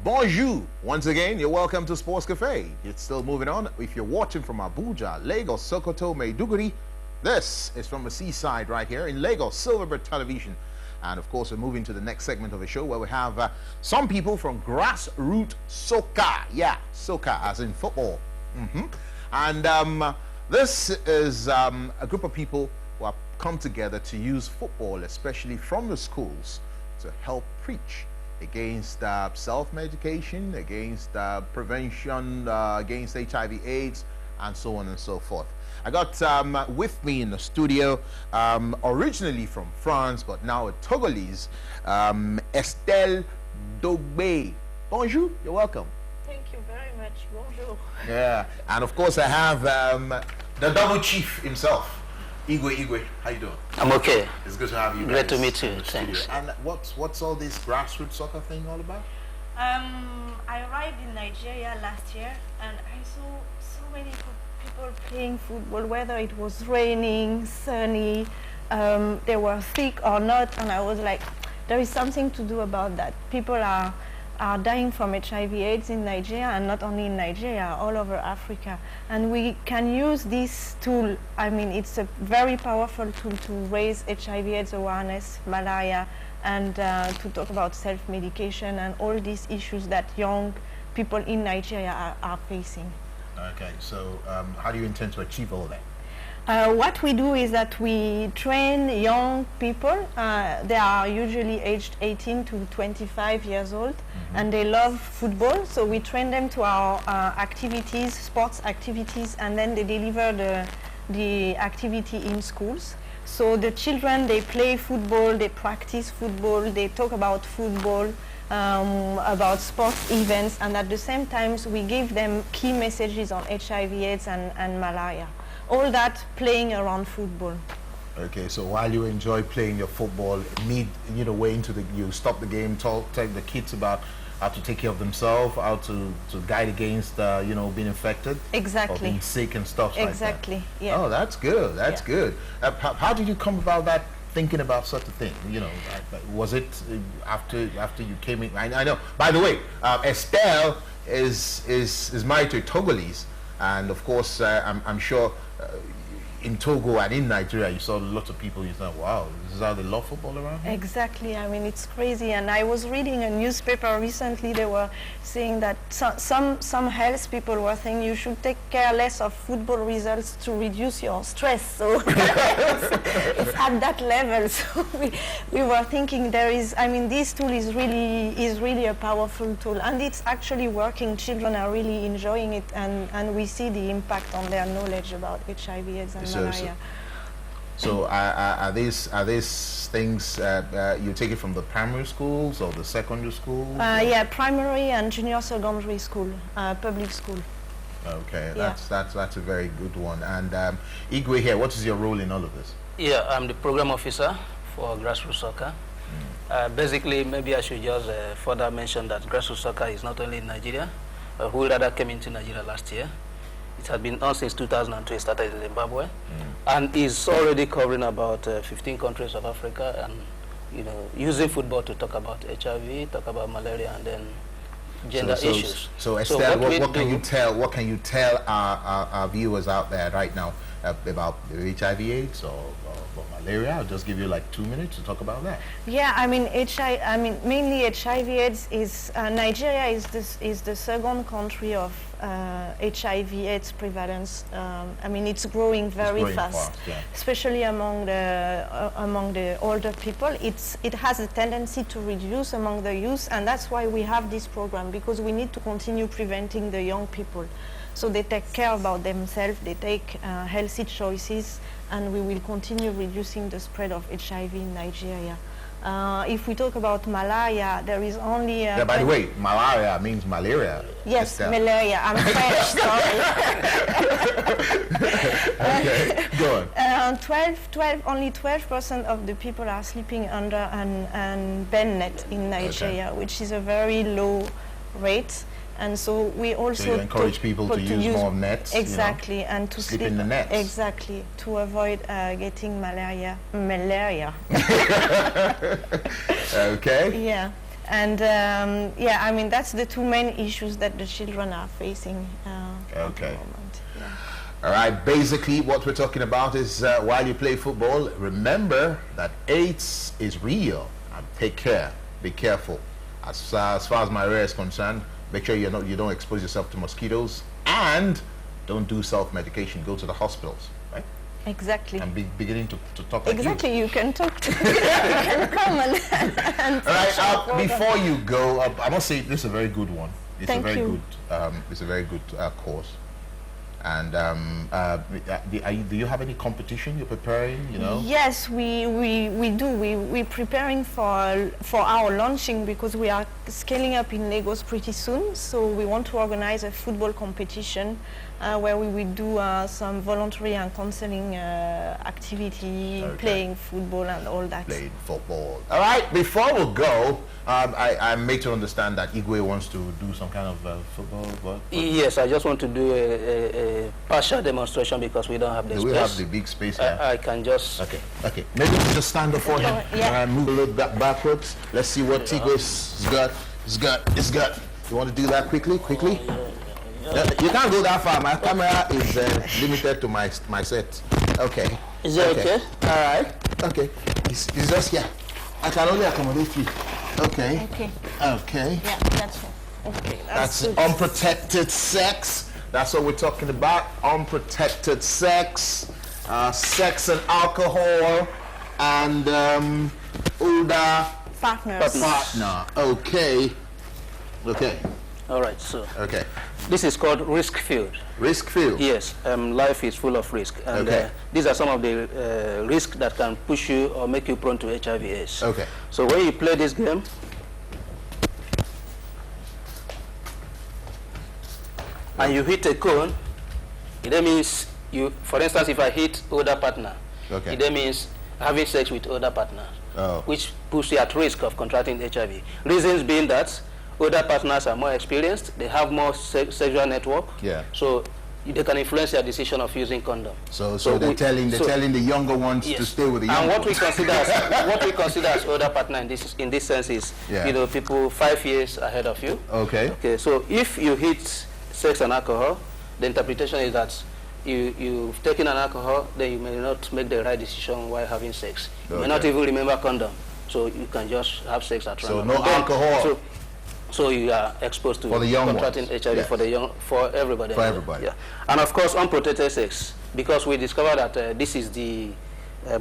Bonjour. Once again, you're welcome to Sportscafe. It's still moving on. If you're watching from Abuja, Lagos, Sokoto, Maiduguri, this is from the seaside right here in Lagos, Silverbird Television. And of course, we're moving to the next segment of the show where we have some people from Grazrutsoka. Yeah, soca as in football. And this is a group of people who have come together to use football, especially from the schools, to help preach against self-medication, against prevention, against HIV/AIDS, and so on and so forth. I got with me in the studio, originally from France, but now a Togolese, Estelle Dogbe. Bonjour, you're welcome. Thank you very much. Bonjour. Yeah, and of course I have the double chief himself, Igwe. How you doing? I'm okay. It's good to have you. Great guys to meet you. in the studio. Thanks. And what's all this grassroots soccer thing all about? I arrived in Nigeria last year and I saw so many people playing football, whether it was raining, sunny, they were sick or not, and I was like, there is something to do about that. People are dying from HIV/AIDS in Nigeria, and not only in Nigeria, all over Africa. And we can use this tool. I mean, it's a very powerful tool to raise HIV/AIDS awareness, malaria, and to talk about self-medication and all these issues that young people in Nigeria are facing. Okay, so how do you intend to achieve all that? What we do is that we train young people. They are usually aged 18 to 25 years old, and they love football. So we train them to our activities, sports activities, and then they deliver the activity in schools. So the children, they play football, they practice football, they talk about football, about sports events, and at the same time we give them key messages on HIV/AIDS and malaria. All that playing around football. Okay, so while you enjoy playing your football, way into you stop the game, tell the kids about how to take care of themselves, how to guide against being infected, exactly, or being sick and stuff like that. Exactly. Yeah. Oh, that's good. That's good. How did you come about that? Thinking about such a thing, was it after you came in? I know. By the way, Estelle is married to a Togolese, and of course, I'm sure in Togo and in Nigeria, you saw lots of people. You thought, wow, this is how they love football around here? Exactly. I mean, it's crazy. And I was reading a newspaper recently. They were saying that some health people were saying you should take care less of football results to reduce your stress. So it's at that level. So we were thinking this tool is really a powerful tool, and it's actually working. Children are really enjoying it, and we see the impact on their knowledge about HIV/AIDS and malaria. So are these things you take it from the primary schools or the secondary schools? Yeah, primary and junior secondary school, public school. Okay, that's a very good one. And Igwe here, what is your role in all of this? Yeah, I'm the program officer for Grazrutsoka. Basically, maybe I should just further mention that Grazrutsoka is not only in Nigeria. Who rather came into Nigeria last year. It has been on since 2002. It started in Zimbabwe, and is already covering about 15 countries of Africa, and using football to talk about HIV, talk about malaria, and then gender issues. So Estelle, what can you tell our viewers out there right now about HIV/AIDS or malaria? I'll just give you like 2 minutes to talk about that. Yeah, I mean mainly HIV/AIDS is Nigeria is the second country of HIV/AIDS prevalence. It's growing very fast, yeah. Especially among the older people. It has a tendency to reduce among the youth, and that's why we have this program, because we need to continue preventing the young people, so they take care about themselves, they take healthy choices, and we will continue reducing the spread of HIV in Nigeria. If we talk about malaria, there is only... by the way, malaria means malaria. Yes, malaria. I'm French, sorry. Okay, go on. Only 12% of the people are sleeping under an bed net in Nigeria, which is a very low rate. And so we also you encourage people to use more nets, exactly, and to sleep in the nets, exactly, to avoid getting malaria. Okay. Yeah. And yeah, I mean, that's the two main issues that the children are facing at the moment. Yeah. All right, basically what we're talking about is while you play football, remember that AIDS is real, and take care, be careful. As far as my area is concerned, make sure you don't expose yourself to mosquitoes, and don't do self-medication, go to the hospitals, right? Exactly. And beginning to talk like exactly, you can talk to you can come and all right, before you go, I must say this is a very good one. It's Thank a very you. good it's a very good course. And do you have any competition you're preparing, you know? Yes, we do. We're preparing for our launching, because we are scaling up in Lagos pretty soon. So we want to organize a football competition where we will do some voluntary and counseling activity, playing football and all that. Playing football. All right, before we go, I'm made to understand that Igwe wants to do some kind of football work. Yes, I just want to do a partial demonstration because we don't have the space. We have the big space here. I can just... Okay. Maybe we just stand up for him and move a little bit backwards. Let's see what Igwe's got. It's got. You want to do that quickly? You can't go that far. My camera is limited to my set. Okay. Is that okay? All right. Okay. It's just here. I can only accommodate you. Okay. Yeah, that's all. Okay. That's unprotected sex. That's what we're talking about. Unprotected sex, sex and alcohol, and older partner. Okay. All right. So. Okay. This is called risk field. Risk field. Yes. Life is full of risk, and these are some of the risks that can push you or make you prone to HIV/AIDS. Okay. So when you play this game, and you hit a cone, it then means you, for instance, if I hit older partner, it then means having sex with older partner, which puts you at risk of contracting HIV. Reasons being that older partners are more experienced, they have more sexual network, so they can influence your decision of using condom. So they're telling the younger ones to stay with the younger ones. And what we consider as older partner in this sense is people 5 years ahead of you. Okay. So if you hit sex and alcohol, the interpretation is that you've taken an alcohol, then you may not make the right decision while having sex. You may not even remember condom, so you can just have sex at random. So no alcohol. So you are exposed to contracting HIV for everybody. For everybody. Yeah. And of course, unprotected sex, because we discovered that this is the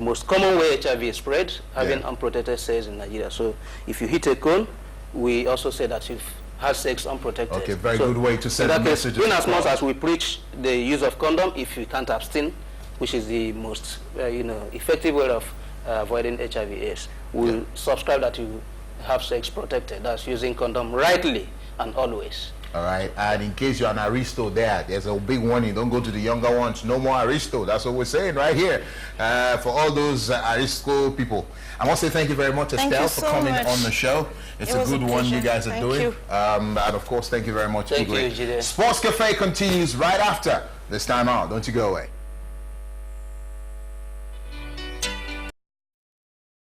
most common way HIV is spread, having unprotected sex in Nigeria. So if you hit a cone, we also say that you've had sex unprotected. Okay, very good way to send a message. In as much as we preach the use of condom, if you can't abstain, which is the most effective way of avoiding HIV/AIDS, we'll subscribe that you have sex protected. That's using condom rightly and always. All right, and in case you're an aristo there's a big warning. Don't go to the younger ones. No more aristo. That's what we're saying right here. For all those aristo people. I want to say thank you very much, Estelle, for coming on the show. It's a good one you guys are doing. And of course, thank you very much, Thank you, Jide. Sports Cafe continues right after this time out. Don't you go away.